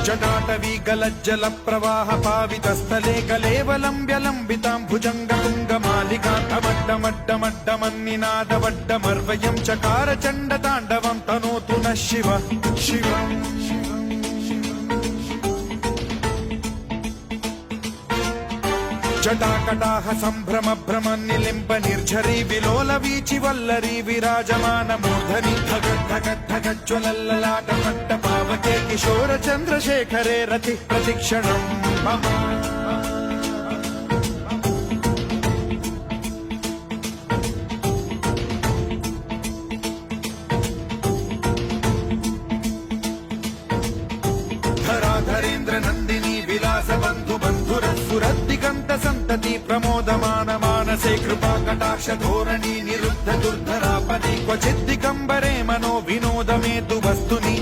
जटाटवी गलज्जल प्रवाह पावितस्थले कलेवलम्ब्यलम्बितां भुजङ्गतुङ्गमालिकान्तमड्डमड्डमड्डमन्निनादवड्डमर्वयं चकार चण्डताण्डवं तनोतु नः शिव शिव जटाकटाह सम्भ्रम भ्रम निलिम्ब निर्झरी विलोल वीचि वल्लरी विराजमान मूर्धनि धगद्धगद्धगज्ज्वलल्ललाट पट्ट पावके किशोर चन्द्रशेखरे रति प्रतिक्षणम् मम धराधरेन्द्र नन्दिनी विलास बन्धु बन्धुरस्फुरद्दिगन्त सन्तति प्रमोदमान मानसे कृपा कटाक्ष धोरणी निरुद्ध दुर्धरापदि क्वचिद्दिगम्बरे मनो विनोदमेतु वस्तुनि